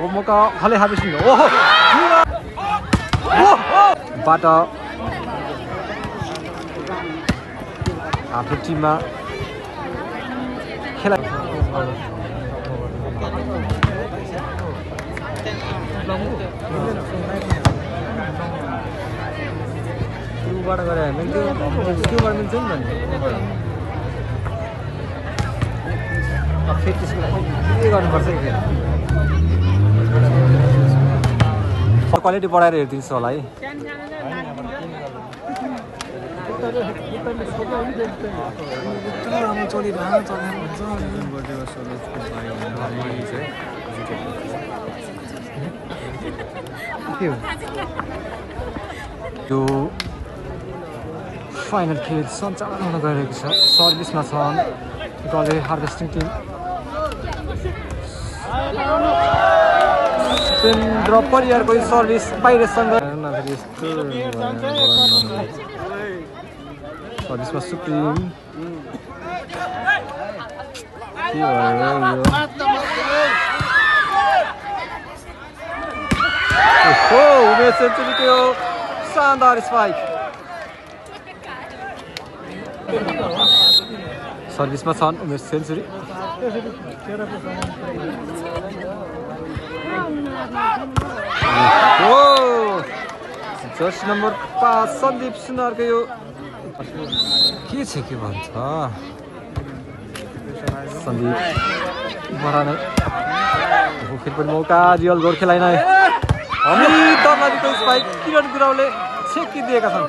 mauka bhalai habisnya. Oh, बाट आफ्नो टिममा खेला क्युबाट गरे हामी क्युबाट मिल्छ नि फेरि त्यसको के गर्नुपर्छ क्वालिटी बढाएर हेरिदिन्छु होला है यो फाइनल खेल सञ्चालन हुन गइरहेको छ सर्भिसमा छन् डले हार्भेस्टिङ टिम केन्द्र परिवारको सर्भिस बाहिरसँग सर्भिसमा सुप्रिम उमेश सेन्चुरीको शानदार स्पाइक सर्भिसमा छन् Umesh Century jersey number 5 Sandeep सुनारको यो के छ के भन्छ सन्दीप बडा नै फेरि पनि मौका रियल गोर्खेलाई नै हामी दर्लालीको स्पाइक किरण गुराउले छेकिदिएका छन्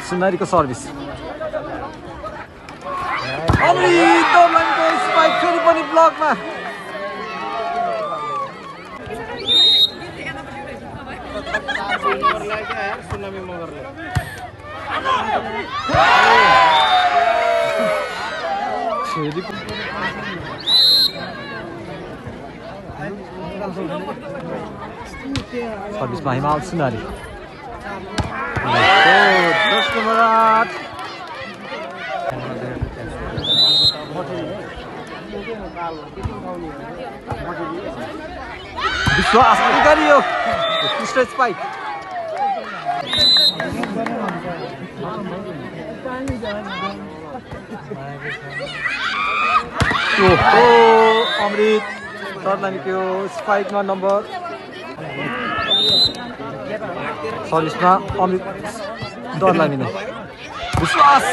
सुनारीको सर्भिस दर्लालीको स्पाइक फेरि पनि ब्लकमा सर्भिसमा हिमाल सुनारी 10 नम्बर 8 विश्वास गरियो कृष्ण स्पाइक अमृत दर्लालीको स्पाइकमा नम्बर सर्भिसमा अमृत दर्लाली नै विश्वास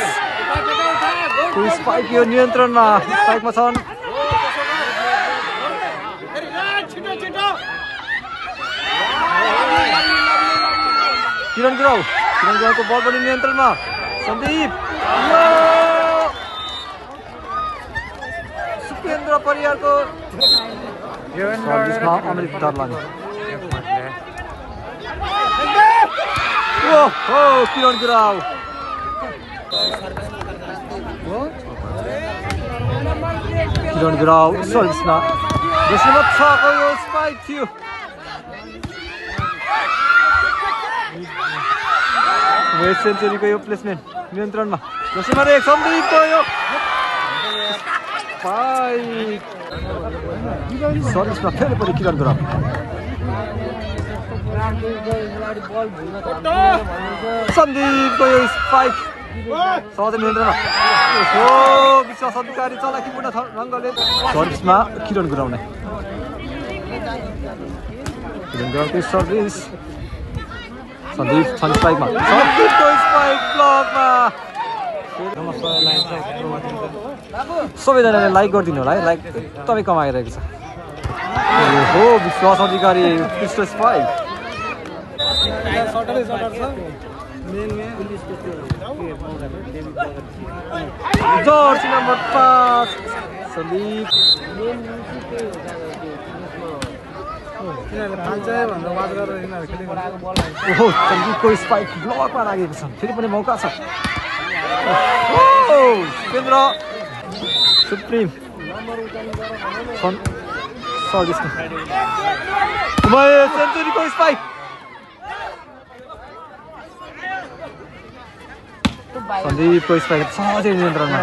स्पाइक यो नियन्त्रणमा स्पाइकमा छन् किरण गुराउको बल पनि नियन्त्रणमा सन्दीप सुकेन्द्र परियारको सर्भिसमा अमृत दर्लाली किरण गुराउ सर्भिसमा 10 नम्बर 6 को यो स्पाइक थियो उमेश सेन्चुरीको यो प्लेसमेन्ट नियन्त्रणमा 10 नम्बर 1 सन्दीपको यो स्पाइक सर्भिसमा फेरि पनि किरण गुराउ सन्दीपको यो स्पाइक सहज नियन्त्रणमा विश्वास अधिकारी चलाकीपूर्ण रङ्गले सर्भिसमा किरण गुराउने किरण गुराउको सर्भिस सन्दीप छन् स्पाइकमा सन्दीपको स्पाइक ब्लकमा सबैजनाले लाइक गरिदिनु होला है लाइक तपाईँ कमाइरहेको छ Bishwas Adhikari Krishna spike jersey number 5 Sandeep सन्दीपको स्पाइक ब्लकमा लागेको छ फेरि पनि मौका छ केन्द्र सुप्रिम सर्भिसमा सेन्चुरीको स्पाइक सन्दीपको स्पाइक सहजै नियन्त्रणमा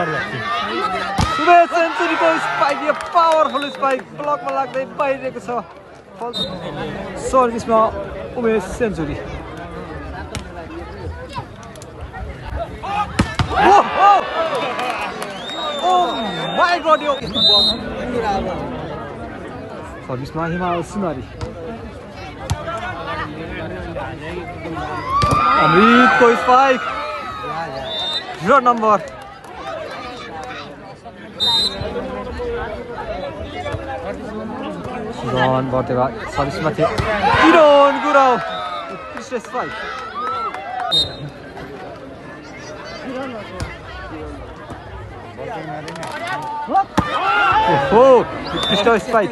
सुरेश सेन्चुरीको स्पाइक यो पावरफुल स्पाइक ब्लकमा लाग्दै बाहिरिएको छ सर्भिसमा उमेश सेन्चुरी माई गॉड यो सर्भिसमा हिमाल सुनारी अमृतको स्पाइक र नम्बर रन बढ्दै सर्भिसमा थियो किरण गुराउ उत्कृष्ट स्पाइक उत्कृष्ट स्पाइक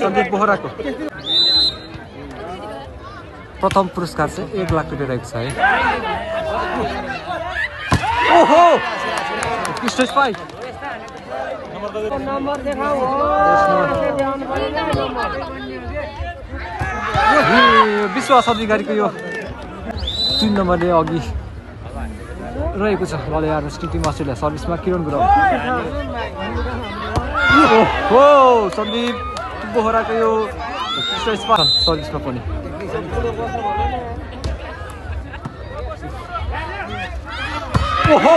सन्दीप बोहराको प्रथम पुरस्कार चाहिँ 1 लाख रुपियाँ रहेको छ है ओहो उत्कृष्ट स्पाइक विश्वास अधिकारीको यो 3 नम्बरले अघि रहेको छ लले हार्भेस्टिङ टिम अस्ट्रेलिया सर्भिसमा किरण गुराउ ओहो सन्दीप बोहराको यो सर्भिसमा पनि ओहो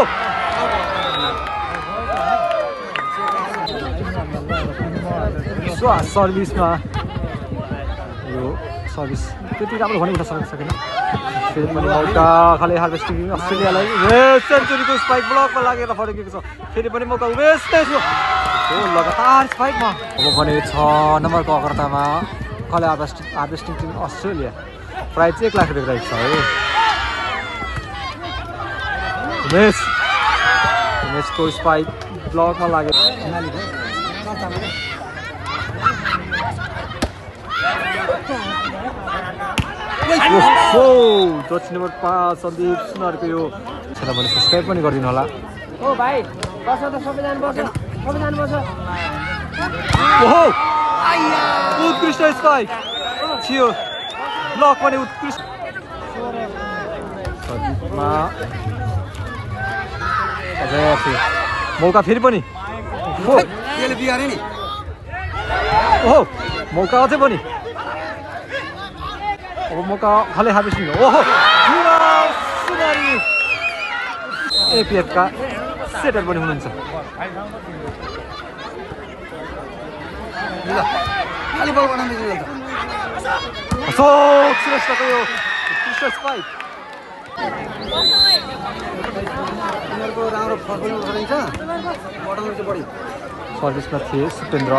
सर्भिसमा यो सर्भिस त्यति राम्रो भने उठ्न सकेन फेरि पनि मौका खाले हार्भेस्टिङ अस्ट्रेलियालाई सेन्चुरीको स्पाइक ब्लकमा लागेर फर्केको छ फेरि पनि मौका वेस्टै छ लगातार स्पाइकमा अब भने 6 नम्बरको अग्रतामा खाले harvesting team Australia prize 1 lakh रुपियाँ रहेको छ है उमेशको स्पाइक ब्लकमा लागेर दक्षिण नम्बर 5 सन्दीप सुनारको यो छैन भने सब्सक्राइब पनि गरिदिनु होला ओ भाइ बस त सबैजना बस ओहो उत्कृष्ट स्पाइक थियो ब्लक पनि उत्कृष्ट सन्दीपमा मौका फेरि पनि ओहो मौका अझै पनि अब मौका खाले हार्भेस्टिङ ओहो सुनारी एपिएफका सेटर पनि हुनुहुन्छ अशोक श्रेष्ठको यो उत्कृष्ट स्पाइक सर्भिसमा थिए सुपेन्द्र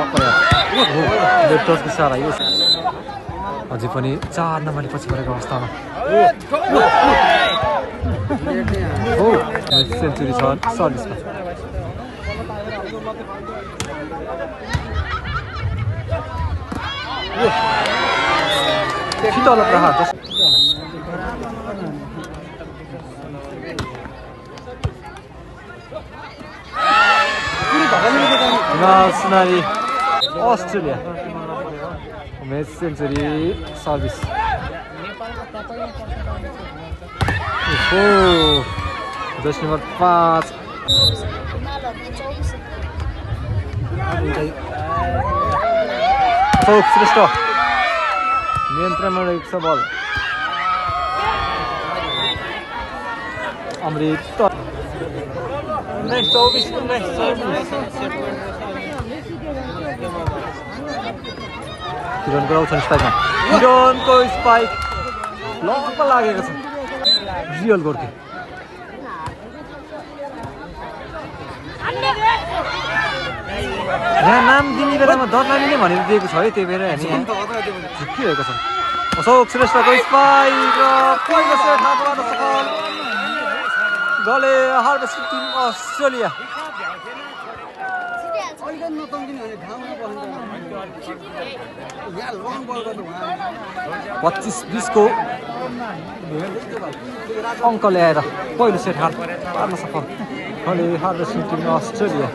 लेफ्टर्सको सारा यो अझै पनि 4 नम्बरले पछि परेको अवस्थामा सेन्चुरी छ सर्भिसमा शीतल प्रहार सुनारी अस्ट्रेलिया उमेश सेन्चुरी सर्भिस दस नम्बर 5 श्रेष्ठ नियन्त्रणमा रहेको छ बल अमृत किरण गराउँछ स्पाइकमा किरणको स्पाइक लगमा लागेको छ रियल गोर्खे यहाँ नाम दिने बेलामा दर्नामी नै भनेर दिएको छ है त्यही भएर हामी यहाँ झुक्किरहेको छ अशोक श्रेष्ठको स्पाइक र पहिलो सेट हातबाट सफल गले हार्भेस्टिङ टिम अस्ट्रेलिया 25-20 को अङ्क ल्याएर पहिलो सेट हार्न सफल गले हार्भेस्टिङ टिम अस्ट्रेलिया